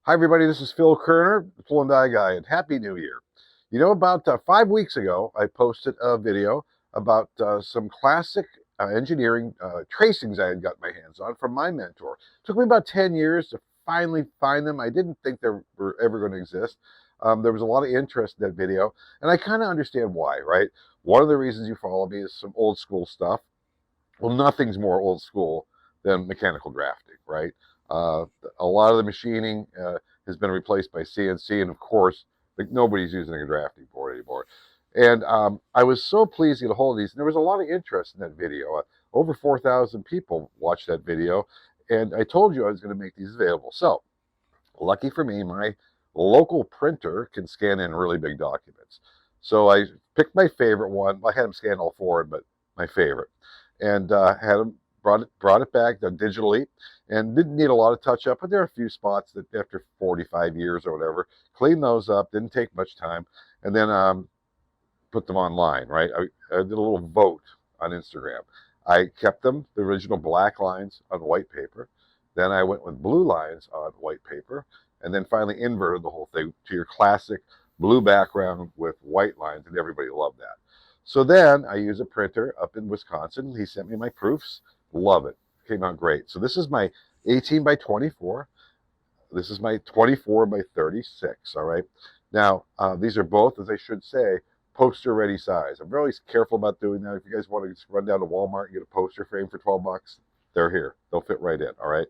Hi, everybody. This is Phil Kerner, the Tool and Die Guy, and Happy New Year. You know, about 5 weeks ago, I posted a video about some classic engineering tracings I had got my hands on from my mentor. It took me about 10 years to finally find them. I didn't think they were ever going to exist. There was a lot of interest in that video, and I kind of understand why, right? One of the reasons you follow me is some old school stuff. Well, nothing's more old school than mechanical drafting, right? Uh, a lot of the machining has been replaced by CNC, and of course, like, nobody's using a drafting board anymore. And I was so pleased to get a hold of these, and there was a lot of interest in that video. Over 4,000 people watched that video, and I told you I was going to make these available. So, lucky for me, my local printer can scan in really big documents. So I picked my favorite one. I had them scan all four, but my favorite, and had them brought it back done digitally, and didn't need a lot of touch up. But there are a few spots that after 45 years or whatever, cleaned those up. Didn't take much time, and then put them online. Right, I did a little vote on Instagram. I kept them the original black lines on white paper. Then I went with blue lines on white paper, and then finally inverted the whole thing to your classic blue background with white lines, and everybody loved that. So then I use a printer up in Wisconsin. He sent me my proofs. Love it. Came out great. So this is my 18 by 24. This is my 24 by 36. All right. Now, these are both, as I should say, poster ready size. I'm really careful about doing that. If you guys want to just run down to Walmart and get a poster frame for 12 bucks, they're here. They'll fit right in. All right.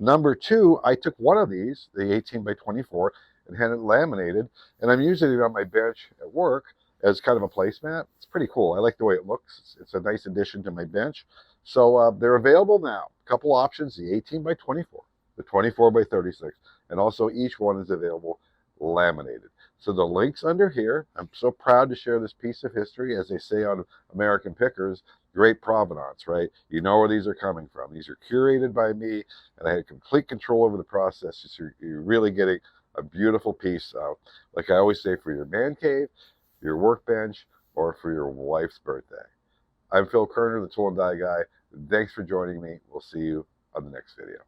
Number two, I took one of these, the 18 by 24, and had it laminated, and I'm using it on my bench at work as kind of a placemat. It's pretty cool. I like the way it looks. It's a nice addition to my bench. So they're available now. A couple options: the 18 by 24, the 24 by 36, and also each one is available laminated. So the link's under here. I'm so proud to share this piece of history, as they say on American Pickers, great provenance, right? You know where these are coming from. These are curated by me, and I had complete control over the process. So you're really getting a beautiful piece, like I always say, for your man cave, your workbench, or for your wife's birthday. I'm Phil Kerner, the Tool and Die Guy. Thanks for joining me. We'll see you on the next video.